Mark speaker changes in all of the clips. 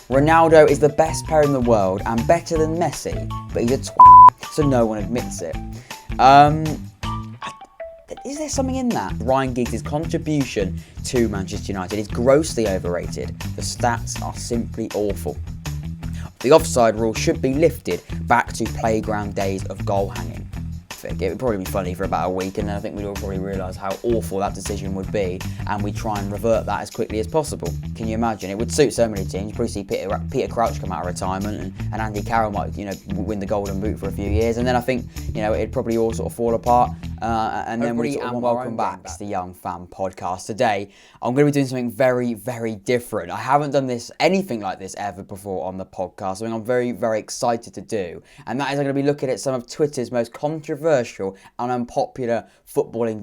Speaker 1: Ronaldo is the best player in the world and better than Messi, but he's a twat, so no one admits it. Is there something in that? Ryan Giggs' contribution to Manchester United is grossly overrated. The stats are simply awful. The offside rule should be lifted back to playground days of goal hanging. It would probably be funny for about a week, and then I think we'd all probably realise how awful that decision would be, and we'd try and revert that as quickly as possible. Can you imagine? It would suit so many teams. You'd probably see Peter Crouch come out of retirement, and Andy Carroll might, win the Golden Boot for a few years, and then I think, it'd probably all sort of fall apart. And then welcome back to the Young Fan Podcast. Today, I'm going to be doing something very, very different. I haven't done anything like this ever before on the podcast. Something I'm very, very excited to do, and that is I'm going to be looking at some of Twitter's most controversial and unpopular footballing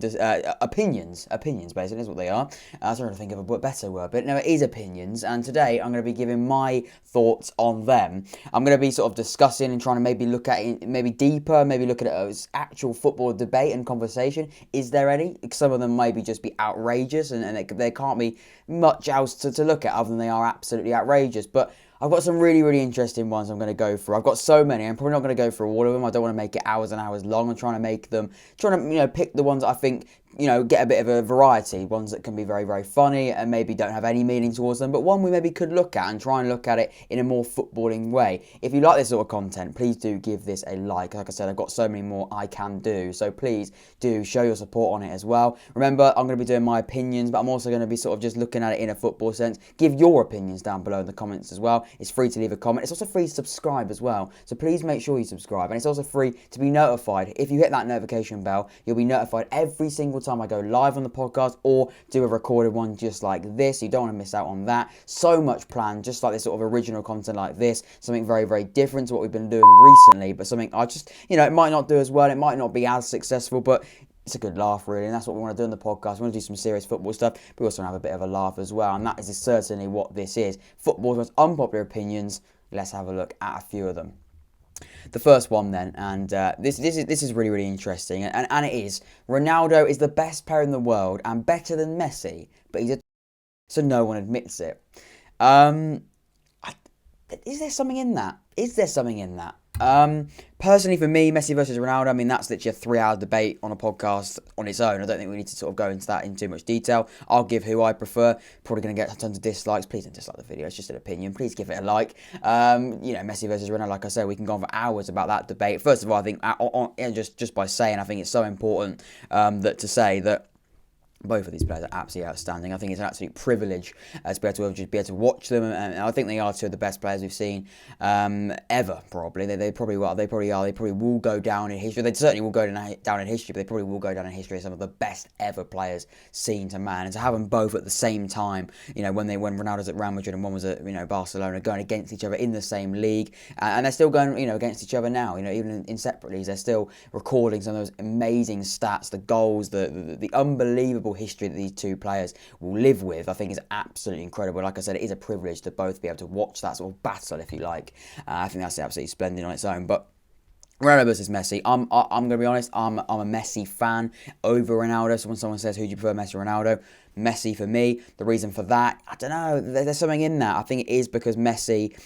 Speaker 1: opinions. Opinions, basically, is what they are. I was trying to think of a better word, but no, it is opinions. And today, I'm going to be giving my thoughts on them. I'm going to be sort of discussing and trying to maybe look at it maybe deeper, maybe look at it as actual football debate and conversation. Is there any? Some of them maybe just be outrageous, and there can't be much else to look at other than they are absolutely outrageous. But I've got some really, really interesting ones I'm going to go through. I've got so many. I'm probably not going to go through all of them. I don't want to make it hours and hours long. I'm trying to pick the ones that I think, get a bit of a variety. Ones that can be very, very funny and maybe don't have any meaning towards them, but one we maybe could look at and try and look at it in a more footballing way. If you like this sort of content, please do give this a like. Like I said, I've got so many more I can do, so please do show your support on it as well. Remember, I'm going to be doing my opinions, but I'm also going to be sort of just looking at it in a football sense. Give your opinions down below in the comments as well. It's free to leave a comment. It's also free to subscribe as well, so please make sure you subscribe. And it's also free to be notified. If you hit that notification bell, you'll be notified every single time I go live on the podcast or do a recorded one just like this. You don't want to miss out on that. So much planned, just like this sort of original content like this. Something very, very different to what we've been doing recently, but something I just, it might not do as well. It might not be as successful, but it's a good laugh, really, and that's what we want to do in the podcast. We want to do some serious football stuff, but we also want to have a bit of a laugh as well, and that is certainly what this is. Football's most unpopular opinions. Let's have a look at a few of them. The first one then, and this is really, really interesting, and it is, Ronaldo is the best player in the world and better than Messi, but he's a so no one admits it. Is there something in that? Personally, for me, Messi versus Ronaldo, I mean, that's literally a 3-hour debate on a podcast on its own. I don't think we need to sort of go into that in too much detail. I'll give who I prefer. Probably going to get tons of dislikes. Please don't dislike the video. It's just an opinion. Please give it a like. Messi versus Ronaldo, like I said, we can go on for hours about that debate. First of all, I think, just by saying, I think it's so important to say that both of these players are absolutely outstanding. I think it's an absolute privilege to be able to watch them, and I think they are two of the best players we've seen ever. Probably they probably are. They probably will go down in history. They certainly will go down in history, but they probably will go down in history as some of the best ever players seen to man. And to have them both at the same time, when Ronaldo's at Real Madrid and one was at Barcelona, going against each other in the same league, and they're still going against each other now. Even in separate leagues, they're still recording some of those amazing stats, the goals, the unbelievable history that these two players will live with. I think is absolutely incredible. Like I said, it is a privilege to both be able to watch that sort of battle, if you like. I think that's absolutely splendid on its own. But Ronaldo versus Messi, I'm going to be honest, I'm a Messi fan over Ronaldo. So when someone says, who do you prefer, Messi or Ronaldo? Messi for me. The reason for that, I don't know, there's something in that. I think it is because Messi,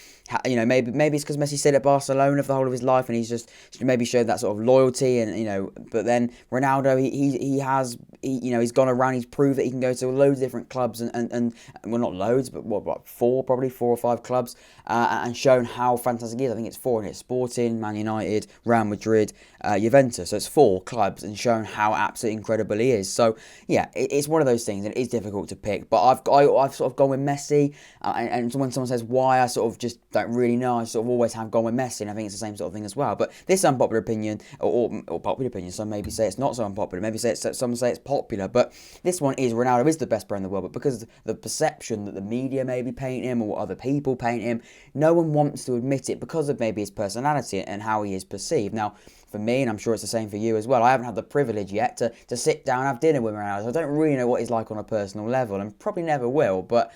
Speaker 1: maybe it's because Messi stayed at Barcelona for the whole of his life, and he's just maybe showed that sort of loyalty, and but then Ronaldo, he's gone around, he's proved that he can go to loads of different clubs, and well, not loads, but probably four or five clubs, and shown how fantastic he is. I think it's 4, and it's Sporting, Man United, Real Madrid, Juventus, so it's 4 clubs, and shown how absolutely incredible he is. So yeah, it's one of those things, and it is difficult to pick, but I've sort of gone with Messi, and when someone says why, I sort of just don't really know. I sort of always have gone with Messi, and I think it's the same sort of thing as well. But this unpopular opinion, or popular opinion, some maybe say it's not so unpopular, maybe some say it's popular, but this one is Ronaldo is the best player in the world, but because of the perception that the media maybe paint him, or other people paint him, no one wants to admit it because of maybe his personality and how he is perceived. Now, for me, and I'm sure it's the same for you as well, I haven't had the privilege yet to sit down and have dinner with Ronaldo. So I don't really know what he's like on a personal level, and probably never will, but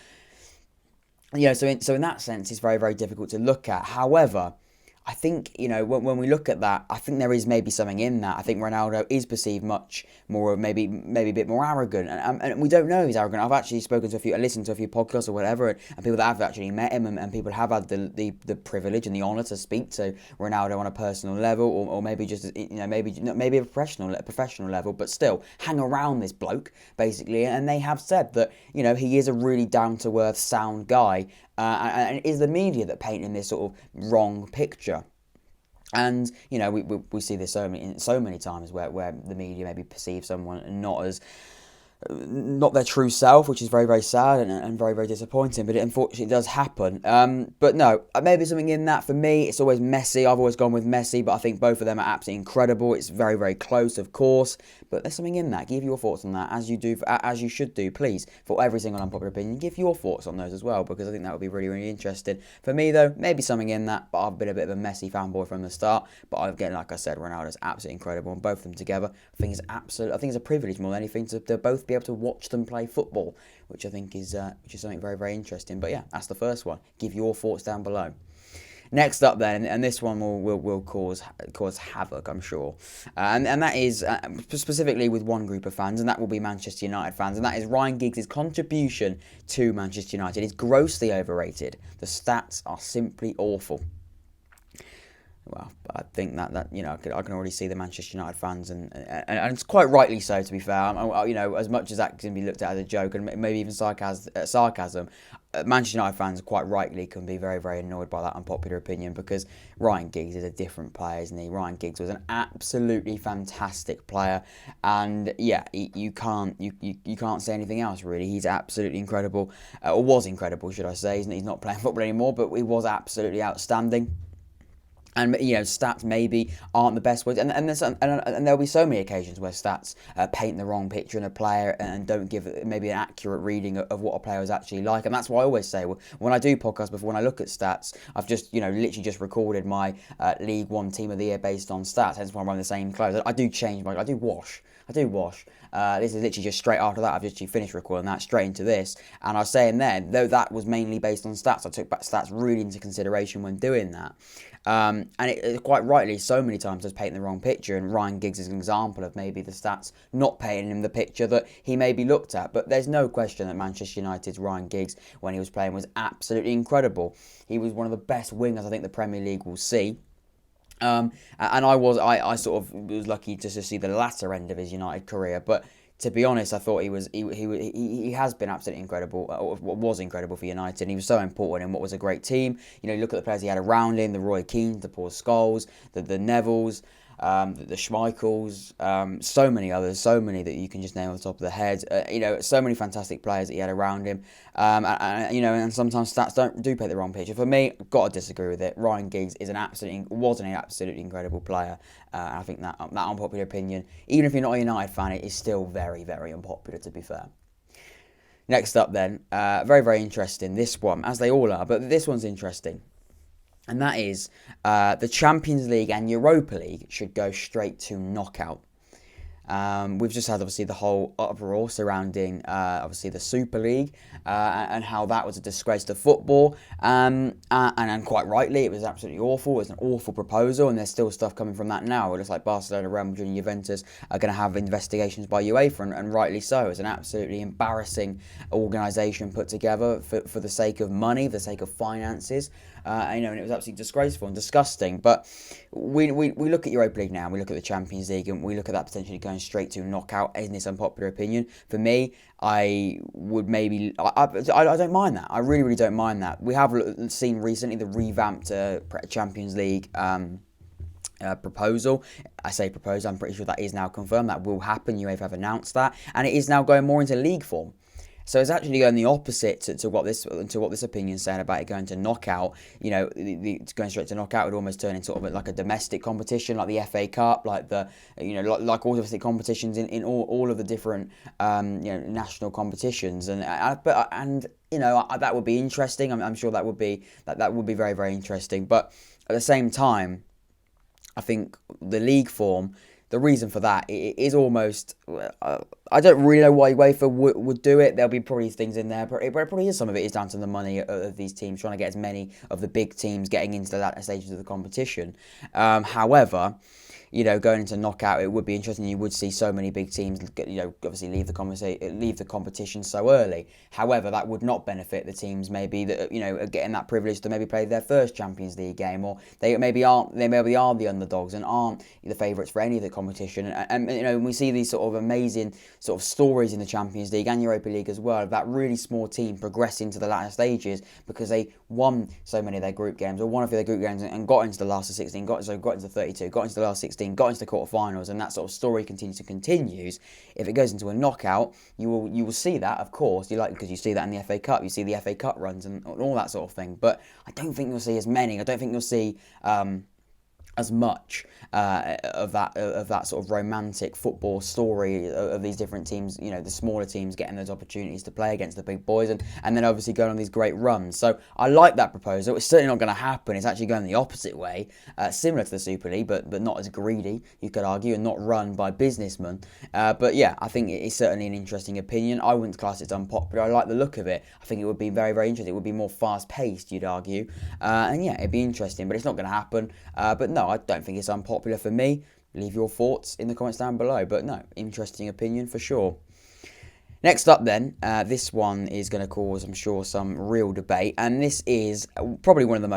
Speaker 1: so in that sense, it's very, very difficult to look at. However, I think, when we look at that, I think there is maybe something in that. I think Ronaldo is perceived much more, maybe a bit more arrogant, and we don't know if he's arrogant. I've actually listened to a few podcasts or whatever, and people that have actually met him, and people have had the privilege and the honour to speak to Ronaldo on a personal level, or maybe just, maybe a professional level, but still hang around this bloke basically, and they have said that he is a really down to earth, sound guy. And it is the media that paint him this sort of wrong picture. And we see this so many times where the media maybe perceive someone not their true self, which is very, very sad and very, very disappointing, but it unfortunately does happen. But no, maybe something in that. For me, it's always Messi. I've always gone with Messi, but I think both of them are absolutely incredible. It's very, very close, of course, but there's something in that. Give your thoughts on that, as you should do, please. For every single unpopular opinion, give your thoughts on those as well, because I think that would be really, really interesting. For me, though, maybe something in that, but I've been a bit of a Messi fanboy from the start. But again, like I said, Ronaldo's absolutely incredible, and both of them together, I think it's a privilege more than anything to both be able to watch them play football, which I think is something very, very interesting. But yeah, that's the first one. Give your thoughts down below. Next up then, and this one will cause havoc, I'm sure, and that is specifically with one group of fans, and that will be Manchester United fans, and that is Ryan Giggs' contribution to Manchester United is grossly overrated. The stats are simply awful. Well, I think that I can already see the Manchester United fans, and it's quite rightly so, to be fair. As much as that can be looked at as a joke and maybe even sarcasm, Manchester United fans quite rightly can be very, very annoyed by that unpopular opinion, because Ryan Giggs is a different player, isn't he? Ryan Giggs was an absolutely fantastic player, and yeah, you can't say anything else really. He's absolutely incredible, or was incredible, should I say? He's not playing football anymore, but he was absolutely outstanding. And stats maybe aren't the best words, and there'll be so many occasions where stats paint the wrong picture in a player and don't give maybe an accurate reading of what a player is actually like. And that's why I always say, when I do podcasts, before when I look at stats, I've just literally just recorded my League One Team of the Year based on stats. Hence why I'm wearing the same clothes. I do wash. This is literally just straight after that. I've just finished recording that, straight into this. And I was saying then, though that was mainly based on stats, I took stats really into consideration when doing that. And it quite rightly so many times does paint the wrong picture, and Ryan Giggs is an example of maybe the stats not painting him the picture that he maybe looked at. But there's no question that Manchester United's Ryan Giggs, when he was playing, was absolutely incredible. He was one of the best wingers I think the Premier League will see. And I sort of was lucky just to see the latter end of his United career, but to be honest, I thought he has been absolutely incredible, or was incredible for United, and he was so important in what was a great team. You look at the players he had around him, the Roy Keanes, the Paul Scholes, the Nevilles, the Schmeichels, so many others, so many that you can just name on the top of the head. So many fantastic players that he had around him. And sometimes stats do paint the wrong picture. For me, I've got to disagree with it. Ryan Giggs was an absolutely incredible player. I think that unpopular opinion, even if you're not a United fan, it is still very, very unpopular, to be fair. Next up then, very, very interesting, this one, as they all are, but this one's interesting. And that is the Champions League and Europa League should go straight to knockout. We've just had obviously the whole uproar surrounding obviously the Super League and how that was a disgrace to football, and quite rightly it was absolutely awful. It was an awful proposal, and there's still stuff coming from that now. It looks like Barcelona, Real Madrid and Juventus are going to have investigations by UEFA, and rightly so. It's an absolutely embarrassing organisation put together for the sake of money, for the sake of finances. And it was absolutely disgraceful and disgusting. But we look at Europa League now, and we look at the Champions League, and we look at that potentially going straight to knockout. Isn't this unpopular opinion? For me, I would maybe, I don't mind that. I really, really don't mind that. We have seen recently the revamped Champions League proposal. I say proposal, I'm pretty sure that is now confirmed. That will happen. UEFA have announced that, and it is now going more into league form. So it's actually going the opposite to what this opinion is saying about it going to knockout. Going straight to knockout would almost turn into sort of like a domestic competition, like the FA Cup, like the like all domestic competitions in all of the different national competitions, and that would be interesting. I'm sure that would be very, very interesting. But at the same time, I think the league form, the reason for that is almost, I don't really know why UEFA would do it. There'll be probably things in there, but it probably is, some of it is down to the money of these teams, trying to get as many of the big teams getting into the latter stages of the competition. However, going into knockout, it would be interesting. You would see so many big teams, obviously leave the competition so early. However, that would not benefit the teams maybe that are getting that privilege to maybe play their first Champions League game, or they maybe are the underdogs and aren't the favourites for any of the competition. And we see these sort of amazing sort of stories in the Champions League and Europa League as well, of that really small team progressing to the latter stages because they won so many of their group games, or one of their group games, and got into the last of 16, got into 32, got into the last 16. Got into the quarterfinals, and that sort of story continues. If it goes into a knockout, you will see that, of course, because you see that in the FA Cup, you see the FA Cup runs and all that sort of thing. But I don't think you'll see as many. I don't think you'll see as much of that sort of romantic football story of these different teams, the smaller teams getting those opportunities to play against the big boys, and then obviously going on these great runs. So I like that proposal. It's certainly not going to happen. It's actually going the opposite way, similar to the Super League, but not as greedy, you could argue, and not run by businessmen. But yeah, I think it is certainly an interesting opinion. I wouldn't class it as unpopular. I like the look of it. I think it would be very, very interesting. It would be more fast-paced, you'd argue. And yeah, it'd be interesting, but it's not going to happen. But no, I don't think it's unpopular for me. Leave your thoughts in the comments down below. But no, interesting opinion for sure. Next up then, this one is going to cause, I'm sure, some real debate. And this is probably one of the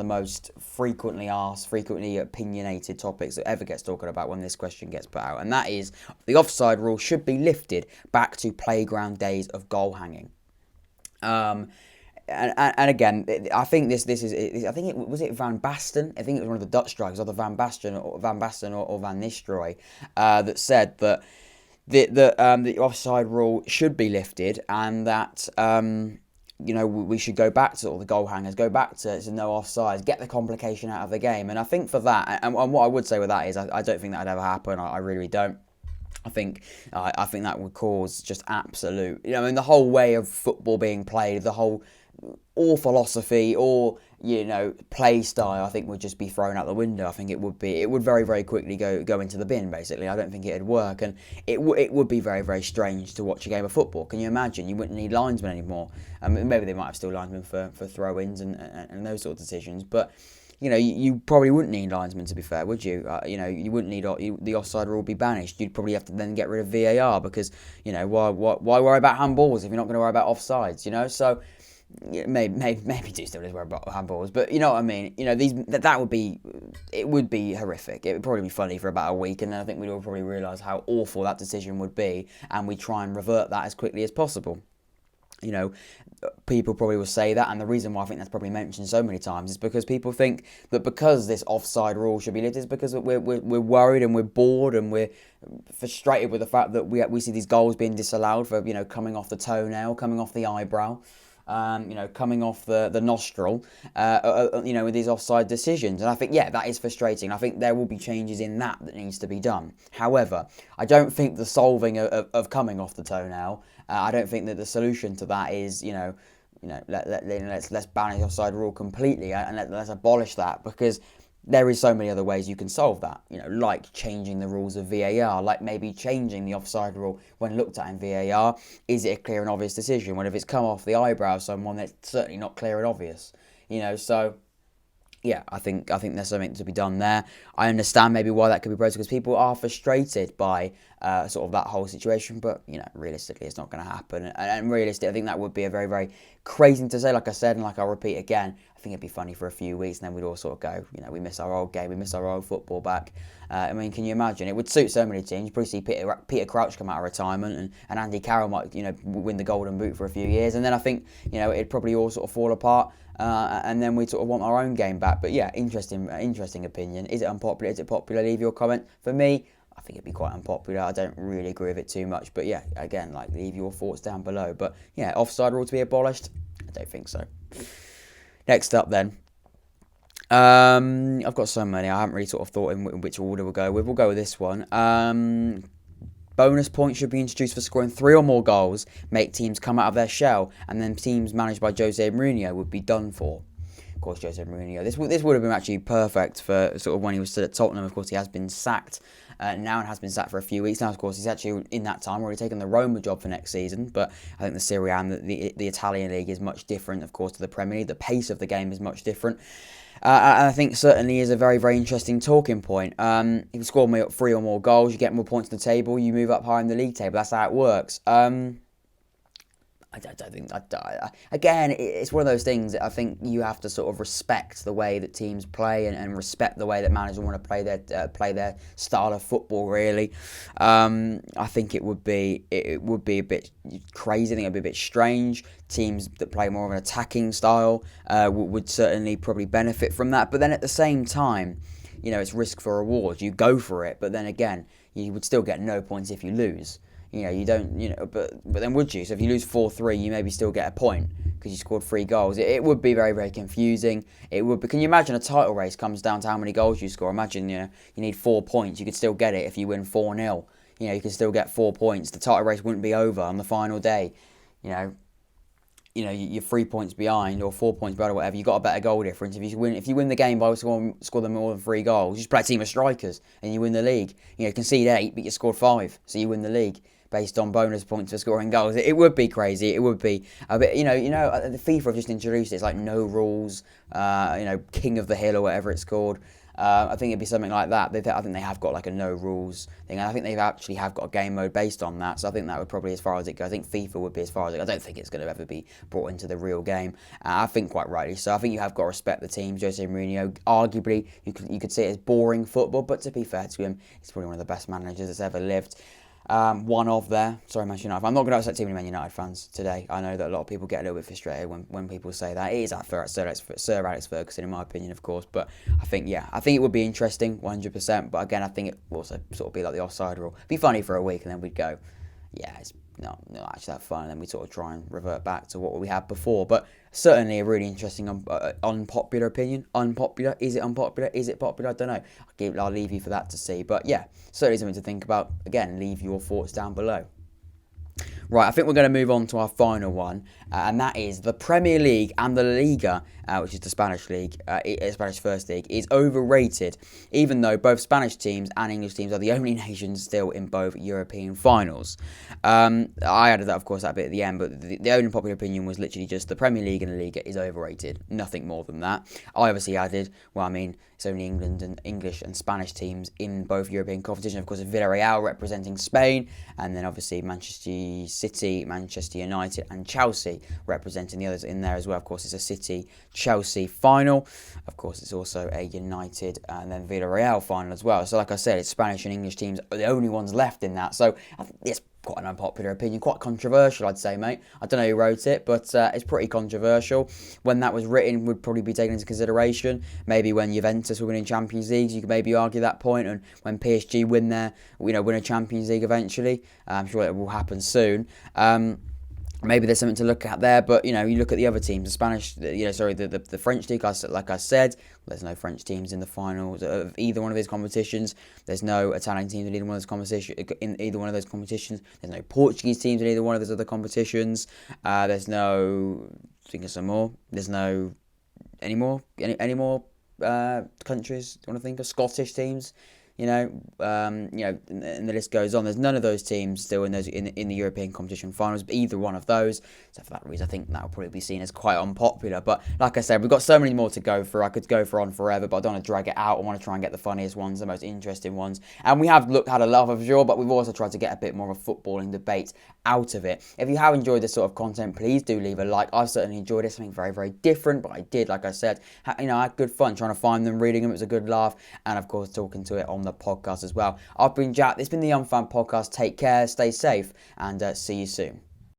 Speaker 1: most frequently asked, frequently opinionated topics that ever gets talked about when this question gets put out. And that is, the offside rule should be lifted back to playground days of goal hanging. And again, I think this is. I think it was Van Basten. I think it was one of the Dutch strikers, either Van Basten or Van Nistelrooy, that said that the offside rule should be lifted, and that we should go back to all the goal hangers, go back to no offsides, get the complication out of the game. And I think for that, and what I would say with that is, I don't think that would ever happen. I really don't. I think that would cause just absolute, the whole way of football being played, the whole philosophy or play style, I think would just be thrown out the window. I think it would very, very quickly go into the bin, basically. I don't think it'd work, and it would be very, very strange to watch a game of football. Can you imagine? You wouldn't need linesmen anymore. Maybe they might have still linesmen for throw-ins and those sort of decisions, but you probably wouldn't need linesmen, to be fair, would you? You wouldn't need the offside rule be banished. You'd probably have to then get rid of VAR because, why worry about handballs if you're not going to worry about offsides, So maybe do still worry about handballs, but you know what I mean. It would be horrific. It would probably be funny for about a week, and then I think we'd all probably realise how awful that decision would be, and we try and revert that as quickly as possible. People probably will say that, and the reason why I think that's probably mentioned so many times is because people think that because this offside rule should be lifted is because we're worried and we're bored and we're frustrated with the fact that we see these goals being disallowed for coming off the toenail, coming off the eyebrow, coming off the nostril, with these offside decisions. And I think, that is frustrating. I think there will be changes in that needs to be done. However, I don't think the solving of coming off the toenail, I don't think that the solution to that is, let's ban the offside rule completely and let's abolish that, because there is so many other ways you can solve that, like changing the rules of VAR, like maybe changing the offside rule when looked at in VAR. Is it a clear and obvious decision? When if it's come off the eyebrow of someone, that's certainly not clear and obvious, so... Yeah, I think there's something to be done there. I understand maybe why that could be proposed, because people are frustrated by sort of that whole situation. But realistically, it's not going to happen. And realistically, I think that would be a very, very crazy thing to say. Like I said, and like I'll repeat again, I think it'd be funny for a few weeks, and then we'd all sort of go, we miss our old game, we miss our old football back. Can you imagine? It would suit so many teams. You'd probably see Peter Crouch come out of retirement, and Andy Carroll might, win the Golden Boot for a few years, and then I think, it'd probably all sort of fall apart. And then we sort of want our own game back. But yeah, interesting opinion. Is it unpopular? Is it popular? Leave your comment. For me, I think it'd be quite unpopular. I don't really agree with it too much. But yeah, again, leave your thoughts down below. But yeah, offside rule to be abolished? I don't think so. Next up then. I've got so many. I haven't really sort of thought in which order we'll go with. We'll go with this one. Bonus points should be introduced for scoring 3 or more goals, make teams come out of their shell, and then teams managed by Jose Mourinho would be done for. course, Jose Mourinho. This would have been actually perfect for sort of when he was still at Tottenham. Of course, he has been sacked now and has been sacked for a few weeks now. Of course, he's actually in that time already taken the Roma job for next season. But I think the Serie A and the Italian league is much different, of course, to the Premier League. The pace of the game is much different. And I think certainly is a very, very interesting talking point. If you score 3 or more goals, you get more points on the table, you move up higher in the league table. That's how it works. I don't think again, it's one of those things that I think you have to sort of respect the way that teams play and respect the way that managers want to play their style of football. Really, I think it would be a bit crazy. I think it'd be a bit strange. Teams that play more of an attacking style would certainly probably benefit from that. But then at the same time, it's risk for reward. You go for it, but then again, you would still get no points if you lose. You don't, but then would you? So if you lose 4-3, you maybe still get a point because you scored 3 goals. It would be very, very confusing. It would be. Can you imagine a title race comes down to how many goals you score? Imagine, you need 4 points. You could still get it if you win 4-0. You can still get 4 points. The title race wouldn't be over on the final day. You're 3 points behind or 4 points behind or whatever. You've got a better goal difference. If you win the game by scoring them more than 3 goals, you just play a team of strikers and you win the league. Concede 8, but you scored 5, so you win the league based on bonus points for scoring goals. It would be crazy. It would be a bit, the FIFA have just introduced it. It's like no rules, King of the Hill or whatever it's called. I think it'd be something like that. I think they have got like a no rules thing, and I think they actually have got a game mode based on that. So I think that would probably as far as it goes. I think FIFA would be as far as it goes. I don't think it's going to ever be brought into the real game. I think quite rightly. So I think you have got to respect the teams. Jose Mourinho, arguably, you could say it's boring football, but to be fair to him, he's probably one of the best managers that's ever lived. One of there. Sorry, Manchester United. I'm not going to upset too many Man United fans today. I know that a lot of people get a little bit frustrated when people say that. It is Sir Alex Ferguson, in my opinion, of course. But I think it would be interesting, 100%. But again, I think it will also sort of be like the offside rule. It'd be funny for a week, and then we'd go, it's not actually that fun. And then we sort of try and revert back to what we had before. But certainly a really interesting unpopular opinion. Unpopular? Is it unpopular? Is it popular? I don't know. I'll leave you for that to see. But yeah, certainly something to think about. Again, leave your thoughts down below. Right, I think we're going to move on to our final one, and that is the Premier League and the Liga, which is the Spanish league, Spanish First League, is overrated, even though both Spanish teams and English teams are the only nations still in both European finals. I added that, of course, that bit at the end, but the only popular opinion was literally just the Premier League and the Liga is overrated, nothing more than that. I obviously added, it's only England and English and Spanish teams in both European competition. Of course, Villarreal representing Spain, and then obviously Manchester City, Manchester United and Chelsea representing the others in there as well. Of course, it's a City-Chelsea final. Of course, it's also a United and then Villarreal final as well. So like I said, it's Spanish and English teams are the only ones left in that. So I think it's quite an unpopular opinion, quite controversial, I'd say, mate. I don't know who wrote it, but it's pretty controversial. When that was written, would probably be taken into consideration. Maybe when Juventus were winning Champions Leagues, you could maybe argue that point, and when PSG win a Champions League eventually. I'm sure it will happen soon. Maybe there's something to look at there, but you look at the other teams, the French league. Like I said, there's no French teams in the finals of either one of these competitions. There's no Italian teams in either one of those competitions. There's no Portuguese teams in either one of those other competitions. There's no, think of some more. There's no any more countries. Do you want to think of Scottish teams? And the list goes on. There's none of those teams still in the European competition finals, either one of those. So for that reason, I think that will probably be seen as quite unpopular. But like I said, we've got so many more to go through. I could go on forever, but I don't want to drag it out. I want to try and get the funniest ones, the most interesting ones. And we have had a laugh, for sure, but we've also tried to get a bit more of a footballing debate out of it. If you have enjoyed this sort of content, please do leave a like. I've certainly enjoyed it. Something very, very different, but I did, like I said, I had good fun trying to find them, reading them. It was a good laugh, and of course talking to it on the podcast as well. I've been Jack. This has been the Unfan Podcast. Take care, stay safe, and see you soon.